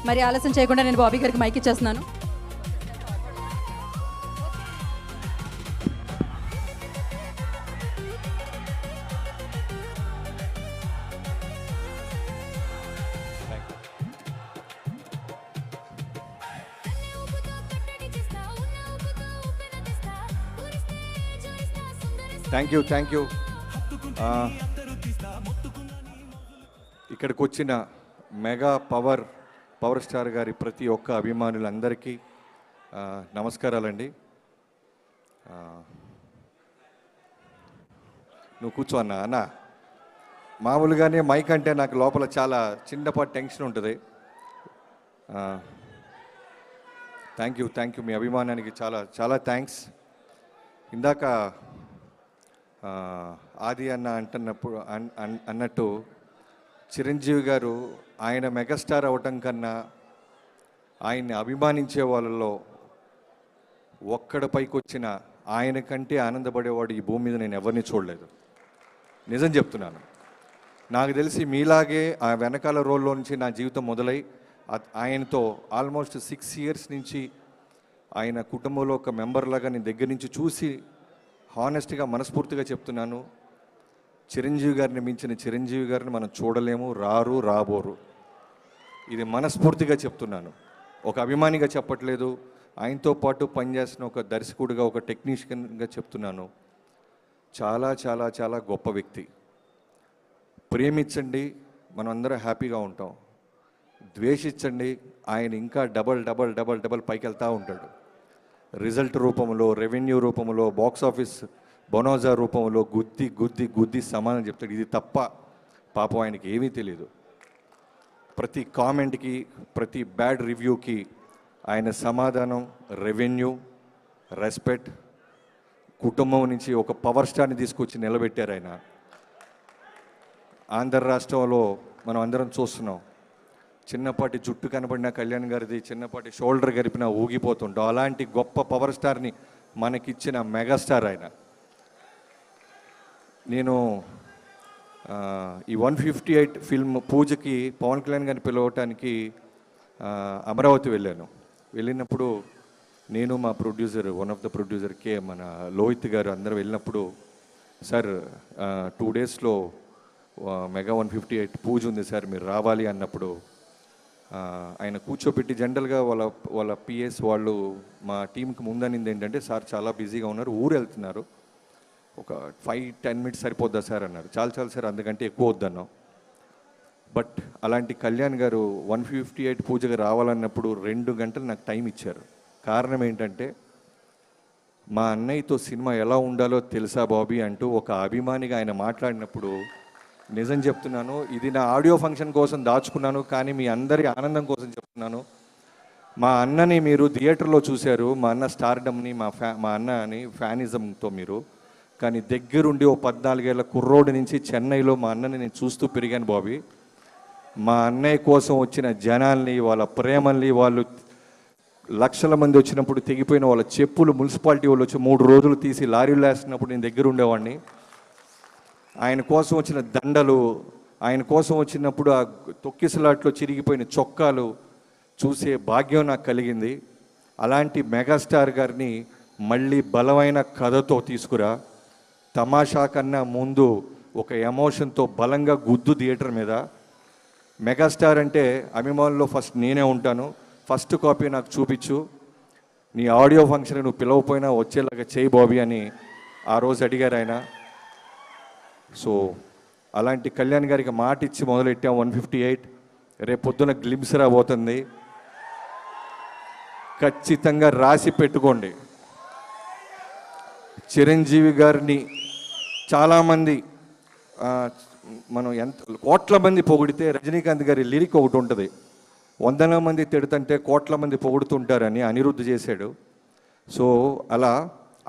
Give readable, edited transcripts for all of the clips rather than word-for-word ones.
మరి ఆలస్యం చేయకుండా నేను బాబీ గారికి మైక్ ఇచ్చేస్తున్నాను. Thank you. ఇక్కడికి వచ్చిన మెగా పవర్ స్టార్ గారి ప్రతి ఒక్క అభిమానులందరికీ నమస్కారాలండి. నువ్వు కూర్చో అన్న. మామూలుగానే మైక్ అంటే నాకు లోపల చాలా చిన్నపాటి టెన్షన్ ఉంటుంది. థ్యాంక్ యూ మీ అభిమానానికి చాలా చాలా థ్యాంక్స్. ఇందాక ఆది అన్న అన్నట్టు చిరంజీవి గారు ఆయన మెగాస్టార్ అవటం కన్నా ఆయన్ని అభిమానించే వాళ్ళలో ఒక్కడ పైకి వచ్చిన ఆయన కంటే ఆనందపడేవాడు ఈ భూమి మీద నేను ఎవరిని చూడలేదు. నిజం చెప్తున్నాను. నాకు తెలిసి మీలాగే ఆ వెనకాల రోల్లో నుంచి నా జీవితం మొదలై ఆయనతో ఆల్మోస్ట్ 6 years నుంచి ఆయన కుటుంబంలో ఒక మెంబర్లాగా నేను దగ్గర నుంచి చూసి హానెస్ట్గా మనస్ఫూర్తిగా చెప్తున్నాను, చిరంజీవి గారిని మించిన చిరంజీవి గారిని మనం చూడలేము, రాబోరు. ఇది మనస్ఫూర్తిగా చెప్తున్నాను, ఒక అభిమానిగా చెప్పట్లేదు. ఆయనతో పాటు పనిచేసిన ఒక దర్శకుడిగా, ఒక టెక్నీషియన్గా చెప్తున్నాను. చాలా చాలా చాలా గొప్ప వ్యక్తి. ప్రేమించండి, మనం అందరం హ్యాపీగా ఉంటాం. ద్వేషించండి, ఆయన ఇంకా డబల్ పైకి వెళ్తూ ఉంటాడు. రిజల్ట్ రూపంలో, రెవెన్యూ రూపంలో, బాక్స్ ఆఫీస్ బొనోజా రూపంలో గుద్ది సమానం చెప్తాడు. ఇది తప్ప పాపం ఆయనకి ఏమీ తెలియదు. ప్రతి కామెంట్కి, ప్రతి బ్యాడ్ రివ్యూకి ఆయన సమాధానం రెవెన్యూ, రెస్పెక్ట్, కుటుంబం నుంచి ఒక పవర్ స్టార్ని తీసుకొచ్చి నిలబెట్టారు ఆయన. ఆంధ్ర రాష్ట్రంలో మనం అందరం చూస్తున్నాం, చిన్నపాటి జుట్టు కనబడిన కళ్యాణ్ గారిది, చిన్నపాటి షోల్డర్ గరిపినా ఊగిపోతుంటాం. అలాంటి గొప్ప పవర్ స్టార్ని మనకిచ్చిన మెగాస్టార్ ఆయన. నేను ఈ 158 ఫిల్మ్ పూజకి పవన్ కళ్యాణ్ గారిని పిలవటానికి అమరావతి వెళ్ళినప్పుడు నేను మా producer, one of the producer మన లోహిత్ గారు అందరూ వెళ్ళినప్పుడు, సార్ 2 daysలో మెగా 158 పూజ ఉంది సార్, మీరు రావాలి అన్నప్పుడు ఆయన కూర్చోబెట్టి జనరల్గా వాళ్ళ పిఎస్ వాళ్ళు మా టీంకి ముందనింది ఏంటంటే, సార్ చాలా బిజీగా ఉన్నారు, ఊరు వెళ్తున్నారు, ఒక 5-10 minutes సరిపోద్దా సార్ అన్నారు. చాలు సార్, అందుకంటే ఎక్కువ వద్దన్నాం. బట్ అలాంటి కళ్యాణ్ గారు 158 పూజగా రావాలన్నప్పుడు 2 గంటలు నాకు టైం ఇచ్చారు. కారణం ఏంటంటే, మా అన్నయ్యతో సినిమా ఎలా ఉండాలో తెలుసా బాబీ అంటూ ఒక అభిమానిగా ఆయన మాట్లాడినప్పుడు, నిజం చెప్తున్నాను, ఇది నా ఆడియో ఫంక్షన్ కోసం దాచుకున్నాను, కానీ మీ అందరి ఆనందం కోసం చెప్తున్నాను. మా అన్నని మీరు థియేటర్లో చూశారు, మా అన్న స్టార్డమ్ని, మా అన్నని ఫ్యానిజంతో మీరు, కానీ దగ్గరుండి ఓ 14 ఏళ్ల కుర్రోడి నుంచి చెన్నైలో మా అన్నని నేను చూస్తూ పెరిగాను బాబీ. మా అన్నయ్య కోసం వచ్చిన జనాల్ని, వాళ్ళ ప్రేమల్ని, వాళ్ళు లక్షల మంది వచ్చినప్పుడు తెగిపోయిన వాళ్ళ చెప్పులు మున్సిపాలిటీ వాళ్ళు వచ్చి 3 రోజులు తీసి లారీలు వేస్తున్నప్పుడు నేను దగ్గర ఉండేవాడిని. ఆయన కోసం వచ్చిన దండలు, ఆయన కోసం వచ్చినప్పుడు ఆ తొక్కిసలాట్లో చిరిగిపోయిన చొక్కాలు చూసే భాగ్యం నాకు కలిగింది. అలాంటి మెగాస్టార్ గారిని మళ్ళీ బలమైన కథతో తీసుకురా, తమాషా కన్నా ముందు ఒక ఎమోషన్తో బలంగా గుద్దు థియేటర్ మీద. మెగాస్టార్ అంటే అభిమానుల్లో ఫస్ట్ నేనే ఉంటాను, ఫస్ట్ కాపీ నాకు చూపించు, నీ ఆడియో ఫంక్షన్ నువ్వు పిలవపోయినా వచ్చేలాగా చేయి బాబీ అని ఆ రోజు అడిగారు ఆయన. సో అలాంటి కళ్యాణ్ గారికి మాట ఇచ్చి మొదలెట్టాం 158. రేపు పొద్దున గ్లిమ్స్ రాబోతుంది, ఖచ్చితంగా రాసి పెట్టుకోండి. చిరంజీవి గారిని చాలామంది, మనం కోట్ల మంది పొగిడితే రజనీకాంత్ గారి లిరిక్ ఒకటి ఉంటుంది, 100 మంది తిడుతుంటే కోట్ల మంది పొగుడుతుంటారని అనిరుద్ధ్ చేశాడు. సో అలా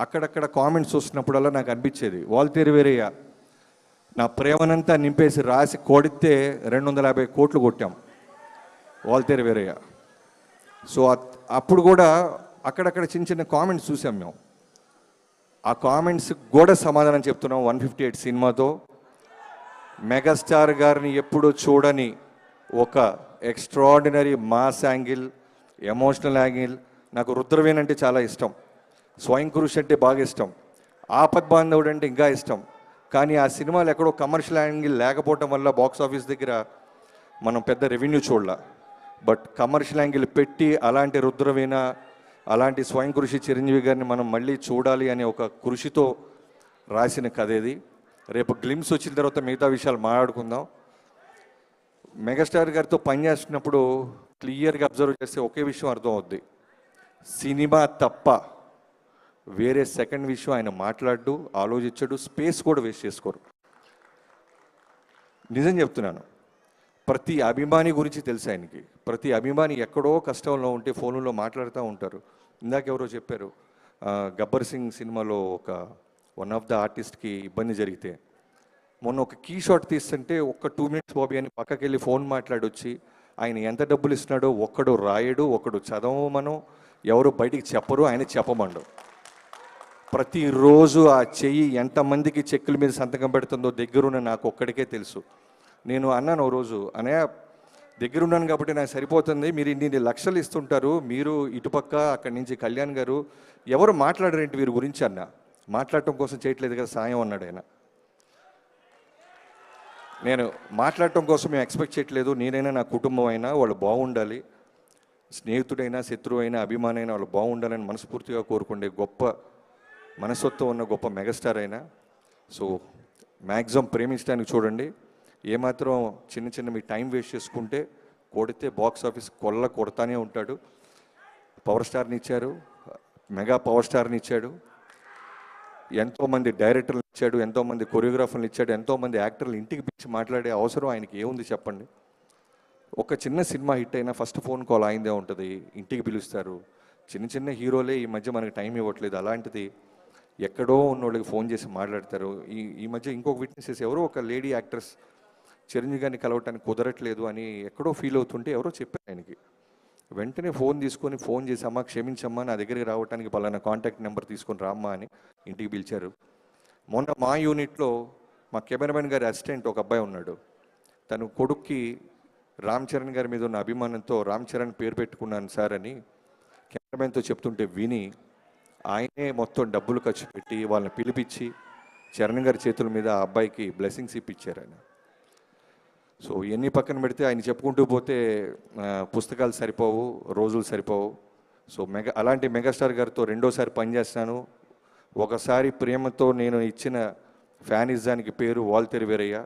అక్కడక్కడ కామెంట్స్ వస్తున్నప్పుడల్లా నాకు అనిపించేది, వాల్తేరు వీరయ్య నా ప్రేమనంతా నింపేసి రాసి కొడితే 250 కోట్లు కొట్టాం వాల్తేరు వీరయ్య. సో అప్పుడు కూడా అక్కడక్కడ చిన్న కామెంట్స్ చూసాం మేము. ఆ కామెంట్స్ కూడా సమాధానం చెప్తున్నాం 158 సినిమాతో. మెగాస్టార్ గారిని ఎప్పుడూ చూడని ఒక extraordinary mass angle, emotional angle. నాకు రుద్రవీణ అంటే చాలా ఇష్టం, స్వయం కృషి అంటే బాగా ఇష్టం, ఆపద్ బాంధవుడు అంటే ఇంకా ఇష్టం. కానీ ఆ సినిమాలు ఎక్కడో కమర్షియల్ యాంగిల్ లేకపోవటం వల్ల బాక్స్ ఆఫీస్ దగ్గర మనం పెద్ద రెవెన్యూ చూడాల. బట్ కమర్షియల్ యాంగిల్ పెట్టి అలాంటి రుద్రవీణ, అలాంటి స్వయం కృషి చిరంజీవి గారిని మనం మళ్ళీ చూడాలి అనే ఒక కృషితో రాసిన కథ ఇది. రేపు గ్లిమ్స్ వచ్చిన తర్వాత మిగతా విషయాలు మాట్లాడుకుందాం. మెగాస్టార్ గారితో పనిచేస్తున్నప్పుడు క్లియర్గా అబ్జర్వ్ చేస్తే ఒకే విషయం అర్థం అవుద్ది, సినిమా తప్ప వేరే సెకండ్ విషయం ఆయన మాట్లాడు, ఆలోచించడు, స్పేస్ కూడా వేస్ట్ చేసుకోరు. నిజం చెప్తున్నాను, ప్రతి అభిమాని గురించి తెలుసు ఆయనకి. ప్రతి అభిమాని ఎక్కడో కష్టంలో ఉంటే ఫోన్లో మాట్లాడుతూ ఉంటారు. ఇందాక ఎవరో చెప్పారు, గబ్బర్ సింగ్ సినిమాలో ఒక వన్ ఆఫ్ ద ఆర్టిస్ట్కి ఇబ్బంది జరిగితే మొన్న ఒక కీ షాట్ తీస్తుంటే ఒక్క 2 minutes బాబీ అని పక్కకి వెళ్ళి ఫోన్ మాట్లాడొచ్చి ఆయన ఎంత డబ్బులు ఇస్తున్నాడో ఒక్కడు రాయడు, ఒక్కడు చదవమను, ఎవరు బయటికి చెప్పరు, ఆయన చెప్పమండు. ప్రతిరోజు ఆ చెయ్యి ఎంతమందికి చెక్కుల మీద సంతకం పెడుతుందో దగ్గరున్న నాకు ఒక్కడికే తెలుసు. నేను అన్నాను ఓ రోజు, అనయ్య దగ్గరున్నాను కాబట్టి నాకు సరిపోతుంది, మీరు ఇన్ని లక్షలు ఇస్తుంటారు, మీరు ఇటుపక్క అక్కడి నుంచి కళ్యాణ్ గారు ఎవరు మాట్లాడరేంటి వీరి గురించి అన్న. మాట్లాడటం కోసం చేయట్లేదు కదా సాయం అన్నాడు ఆయన. నేను మాట్లాడటం కోసం మేము ఎక్స్పెక్ట్ చేయట్లేదు, నేనైనా నా కుటుంబం అయినా వాళ్ళు బాగుండాలి, స్నేహితుడైనా శత్రువు అయినా అభిమాని అయినా వాళ్ళు బాగుండాలని మనస్ఫూర్తిగా కోరుకుండే గొప్ప మనస్తత్వం ఉన్న గొప్ప మెగాస్టార్ అయినా. సో మ్యాక్సిమం ప్రేమించడానికి చూడండి. ఏమాత్రం చిన్న మీ టైం వేస్ట్ చేసుకుంటే కొడితే బాక్స్ ఆఫీస్ కొడతానే ఉంటాడు. పవర్ స్టార్ని ఇచ్చారు, మెగా పవర్ స్టార్ని ఇచ్చాడు, ఎంతోమంది డైరెక్టర్లు ఇచ్చాడు, ఎంతోమంది కొరియోగ్రాఫర్లు ఇచ్చాడు, ఎంతోమంది యాక్టర్లు ఇంటికి పిలిచి మాట్లాడే అవసరం ఆయనకి ఏముంది చెప్పండి. ఒక చిన్న సినిమా హిట్ అయినా ఫస్ట్ ఫోన్ కాల్ అయిందే ఉంటుంది, ఇంటికి పిలుస్తారు. చిన్న హీరోలే ఈ మధ్య మనకి టైం ఇవ్వట్లేదు, అలాంటిది ఎక్కడో ఉన్నోళ్ళకి ఫోన్ చేసి మాట్లాడతారు. ఈ మధ్య ఇంకొక విట్నెసెస్ ఎవరో ఒక లేడీ యాక్ట్రెస్ చిరంజీవి గారిని కలవటానికి కుదరట్లేదు అని ఎక్కడో ఫీల్ అవుతుంటే ఎవరో చెప్పారు ఆయనకి. వెంటనే ఫోన్ చేసి అమ్మ క్షమించమ్మా, నా దగ్గరికి రావడానికి పలానా కాంటాక్ట్ నెంబర్ తీసుకొని రామ్మా అని ఇంటికి పిలిచారు. మొన్న మా యూనిట్లో మా కెమెరామెన్ గారి అసిస్టెంట్ ఒక అబ్బాయి ఉన్నాడు, తను కొడుక్కి రామ్ చరణ్ గారి మీద ఉన్న అభిమానంతో రామ్ చరణ్ పేరు పెట్టుకున్నాను సార్ అని కెమెరామెన్తో చెప్తుంటే విని ఆయనే మొత్తం డబ్బులు ఖర్చు పెట్టి వాళ్ళని పిలిపించి చరణ్ గారి చేతుల మీద ఆ అబ్బాయికి బ్లెస్సింగ్స్ ఇప్పించారు ఆయన. సో ఎన్ని పక్కన పెడితే ఆయన చెప్పుకుంటూ పోతే పుస్తకాలు సరిపోవు, రోజులు సరిపోవు. సో అలాంటి మెగాస్టార్ గారితో రెండోసారి పనిచేస్తున్నాను. ఒకసారి ప్రేమతో నేను ఇచ్చిన ఫ్యానిజానికి పేరు వాల్తేరు వీరయ్య,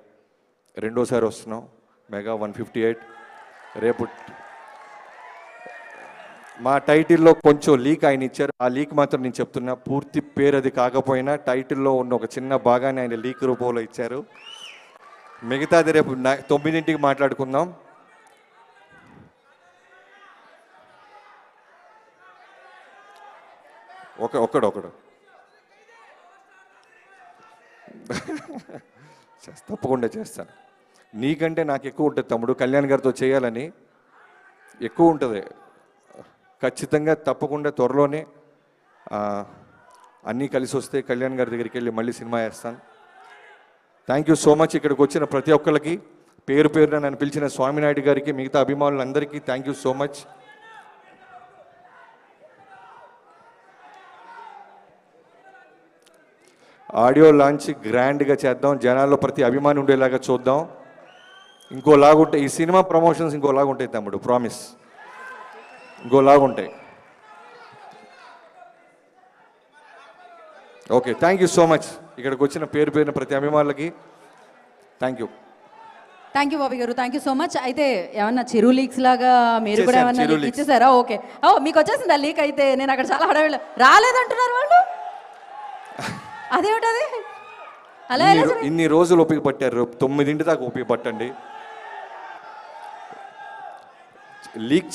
రెండోసారి వస్తున్నాం మెగా 158. రేపు మా టైటిల్లో కొంచెం లీక్ ఆయన ఇచ్చారు, ఆ లీక్ మాత్రం నేను చెప్తున్నా, పూర్తి పేరు అది కాకపోయినా టైటిల్లో ఉన్న ఒక చిన్న భాగాన్ని ఆయన లీక్ రూపంలో ఇచ్చారు. మిగతాది రేపు 9ంటికి మాట్లాడుకుందాం. ఒకడు తప్పకుండా చేస్తాను. నీకంటే నాకు ఎక్కువ ఉంటుంది తమ్ముడు, కళ్యాణ్ గారితో చేయాలని ఎక్కువ ఉంటుంది. ఖచ్చితంగా తప్పకుండా త్వరలోనే అన్నీ కలిసి వస్తే కళ్యాణ్ గారి దగ్గరికి వెళ్ళి మళ్ళీ సినిమా వేస్తాను. Thank you so much. ఇక్కడికి వచ్చిన ప్రతి ఒక్కరికి పేరున నన్ను పిలిచిన స్వామినాయుడు గారికి, మిగతా అభిమానులందరికీ thank you so much. Audio launch గ్రాండ్గా చేద్దాం, జనాల్లో ప్రతి అభిమాని ఉండేలాగా చూద్దాం. ఇంకోలాగుంటాయి ఈ సినిమా ప్రమోషన్స్, ఇంకోలాగుంటాయి తమ్ముడు, ప్రామిస్, ఇంకోలాగుంటాయి. Okay, thank you so much. ఇక్కడికి వచ్చిన పేరున ప్రతి అభిమానులకి thank you. Thank you Bobby గారు, థ్యాంక్ యూ సో మచ్. అయితే ఏమన్నా చెరువు లీక్స్ లాగా మీరు కూడా ఏమన్నా చెరువు leak leaks. ఇచ్చేసారా? ఓకే, మీకు వచ్చేసింది ఆ లీక్. అయితే నేను అక్కడ చాలా హడావిడి రాలేదంటున్నారు వాళ్ళు, అదేమిటది అలా ఎలా ఇన్ని రోజులు ఓపిక పట్టారు, 9 దాకా ఓపిక పట్టండి. లీక్